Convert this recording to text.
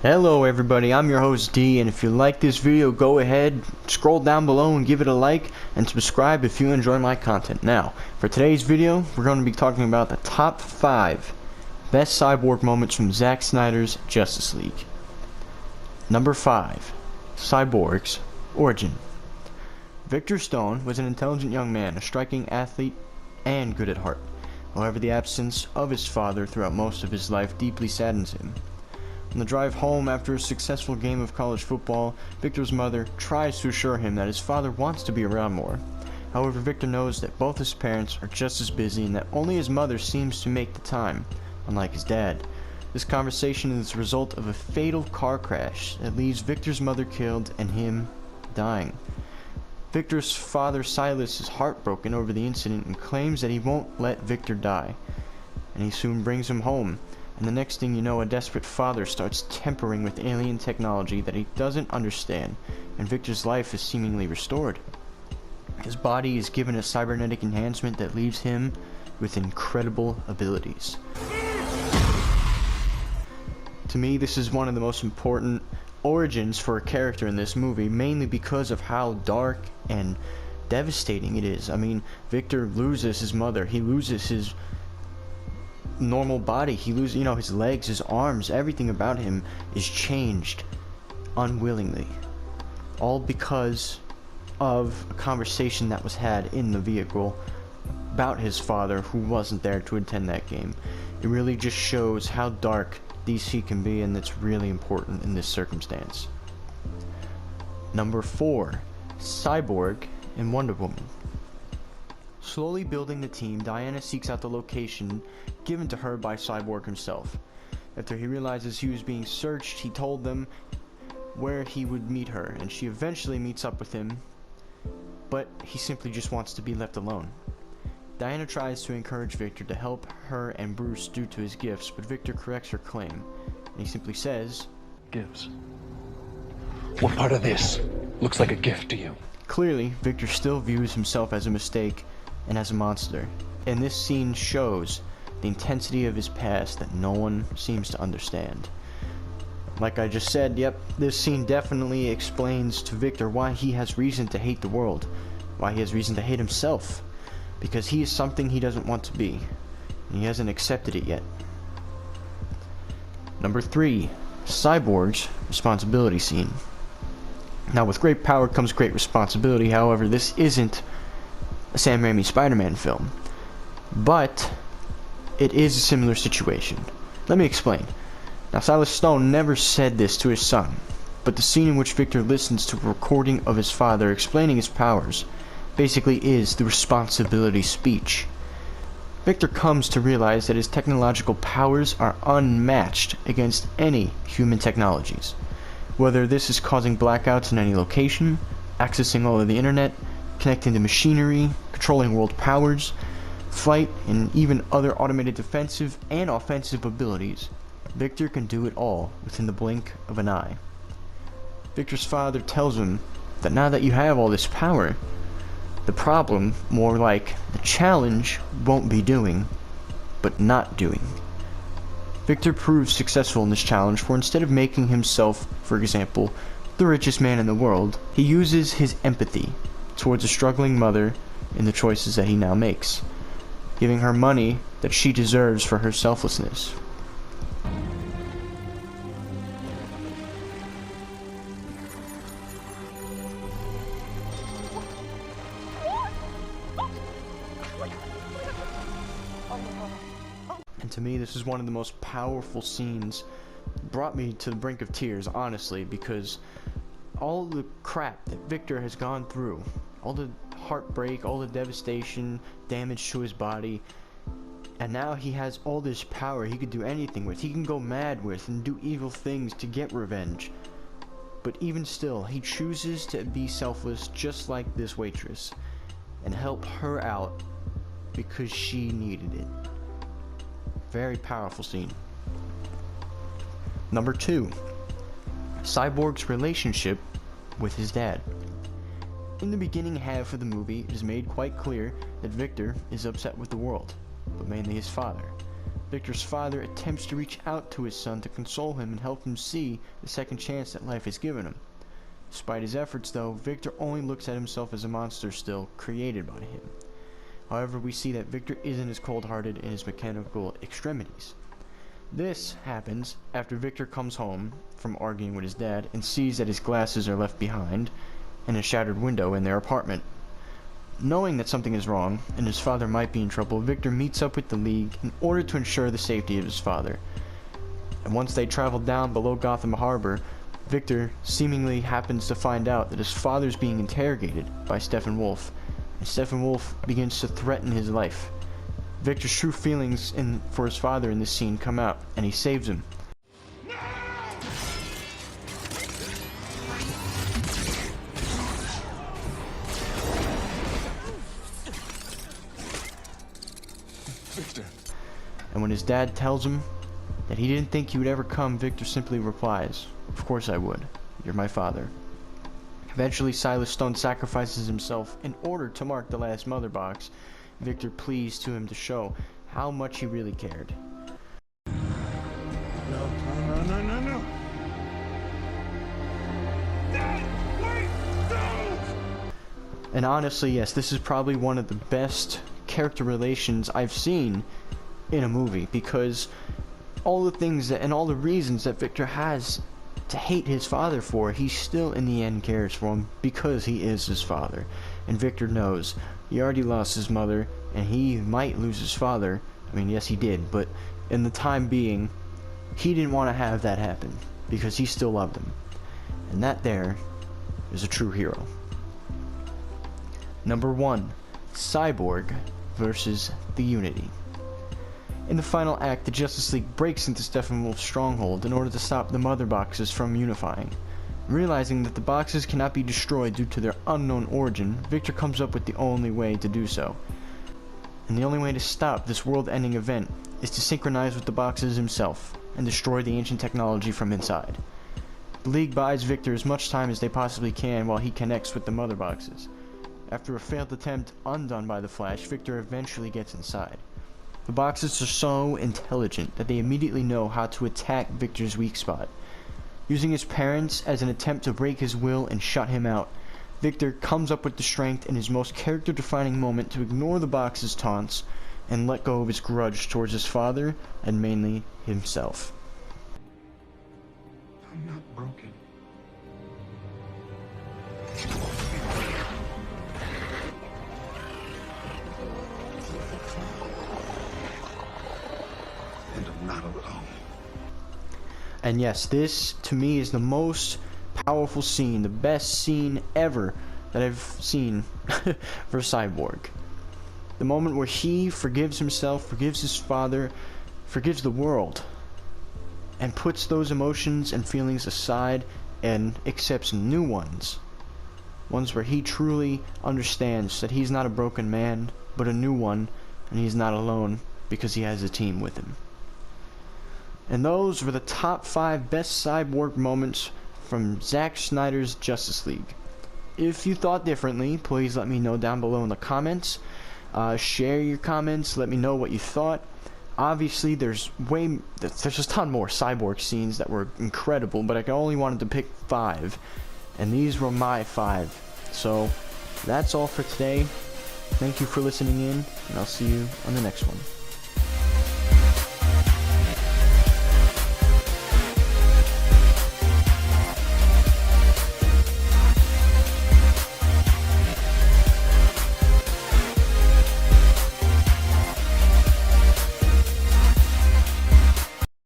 Hello everybody, I'm your host D, and if you like this video, go ahead, scroll down below and give it a like, and subscribe if you enjoy my content. Now, for today's video, we're going to be talking about the top 5 best Cyborg moments from Zack Snyder's Justice League. Number 5. Cyborg's origin. Victor Stone was an intelligent young man, a striking athlete, and good at heart. However, the absence of his father throughout most of his life deeply saddens him. On the drive home after a successful game of college football, Victor's mother tries to assure him that his father wants to be around more. However, Victor knows that both his parents are just as busy and that only his mother seems to make the time, unlike his dad. This conversation is the result of a fatal car crash that leaves Victor's mother killed and him dying. Victor's father Silas is heartbroken over the incident and claims that he won't let Victor die, and he soon brings him home. And the next thing you know, a desperate father starts tampering with alien technology that he doesn't understand, and Victor's life is seemingly restored. His body is given a cybernetic enhancement that leaves him with incredible abilities. To me, this is one of the most important origins for a character in this movie, mainly because of how dark and devastating it is. I mean, Victor loses his mother, he loses his normal body, he loses, his legs, his arms, everything about him is changed unwillingly, all because of a conversation that was had in the vehicle about his father, who wasn't there to attend that game. It really just shows how dark DC can be, and that's really important in this circumstance. Number 4. Cyborg and Wonder Woman. Slowly building the team, Diana seeks out the location given to her by Cyborg himself. After he realizes he was being searched, he told them where he would meet her, and she eventually meets up with him, but he simply just wants to be left alone. Diana tries to encourage Victor to help her and Bruce due to his gifts, but Victor corrects her claim, and he simply says, "Gifts? What part of this looks like a gift to you?" Clearly, Victor still views himself as a mistake and as a monster, and this scene shows the intensity of his past that no one seems to understand. Like I just said, yep, this scene definitely explains to Victor why he has reason to hate the world, why he has reason to hate himself, because he is something he doesn't want to be, and he hasn't accepted it yet. Number 3. Cyborg's responsibility scene. Now, with great power comes great responsibility. However, this isn't a Sam Raimi Spider-Man film, but it is a similar situation. Let me explain. Now, Silas Stone never said this to his son, but the scene in which Victor listens to a recording of his father explaining his powers basically is the responsibility speech. Victor comes to realize that his technological powers are unmatched against any human technologies. Whether this is causing blackouts in any location, accessing all of the internet, connecting to machinery, controlling world powers, flight, and even other automated defensive and offensive abilities, Victor can do it all within the blink of an eye. Victor's father tells him that now that you have all this power, the problem, more like the challenge, won't be doing, but not doing. Victor proves successful in this challenge, for instead of making himself, for example, the richest man in the world, he uses his empathy towards a struggling mother in the choices that he now makes, giving her money that she deserves for her selflessness. And to me, this is one of the most powerful scenes. Brought me to the brink of tears, honestly, because all the crap that Victor has gone through, all the heartbreak, all the devastation, damage to his body, and now he has all this power he could do anything with. He can go mad with and do evil things to get revenge. But even still, he chooses to be selfless, just like this waitress, and help her out because she needed it. Very powerful scene. Number 2. Cyborg's relationship with his dad. In the beginning half of the movie, it is made quite clear that Victor is upset with the world, but mainly his father. Victor's father attempts to reach out to his son to console him and help him see the second chance that life has given him. Despite his efforts, though, Victor only looks at himself as a monster still created by him. However, we see that Victor isn't as cold-hearted in his mechanical extremities. This happens after Victor comes home from arguing with his dad and sees that his glasses are left behind and a shattered window in their apartment. Knowing that something is wrong and his father might be in trouble, Victor meets up with the League in order to ensure the safety of his father. And once they travel down below Gotham Harbor, Victor seemingly happens to find out that his father is being interrogated by Steppenwolf, and Steppenwolf begins to threaten his life. Victor's true feelings for his father in this scene come out, and he saves him. Victor. And when his dad tells him that he didn't think he would ever come, Victor simply replies, "Of course I would. You're my father." Eventually, Silas Stone sacrifices himself in order to mark the last mother box. Victor pleads to him to show how much he really cared. No. Dad, wait! No! And honestly, yes, this is probably one of the best character relations I've seen in a movie, because all the things that, and all the reasons that Victor has to hate his father for, he still in the end cares for him because he is his father. And Victor knows he already lost his mother and he might lose his father. I mean, yes, he did, but in the time being, he didn't want to have that happen because he still loved him. And that there is a true hero. Number 1, Cyborg versus the Unity. In the final act, the Justice League breaks into Steppenwolf's stronghold in order to stop the mother boxes from unifying. Realizing that the boxes cannot be destroyed due to their unknown origin, Victor comes up with the only way to do so. And the only way to stop this world-ending event is to synchronize with the boxes himself and destroy the ancient technology from inside. The League buys Victor as much time as they possibly can while he connects with the mother boxes. After a failed attempt undone by the Flash, Victor eventually gets inside. The boxes are so intelligent that they immediately know how to attack Victor's weak spot. Using his parents as an attempt to break his will and shut him out, Victor comes up with the strength in his most character-defining moment to ignore the box's taunts and let go of his grudge towards his father and mainly himself. I'm not broken. And I'm not alone. And yes, this to me is the most powerful scene, the best scene ever that I've seen for Cyborg. The moment where he forgives himself, forgives his father, forgives the world, and puts those emotions and feelings aside and accepts new ones. Ones where he truly understands that he's not a broken man, but a new one, and he's not alone because he has a team with him. And those were the top 5 best Cyborg moments from Zack Snyder's Justice League. If you thought differently, please let me know down below in the comments. Share your comments, let me know what you thought. Obviously, there's just a ton more Cyborg scenes that were incredible, but I only wanted to pick 5, and these were my 5. So, that's all for today. Thank you for listening in, and I'll see you on the next one.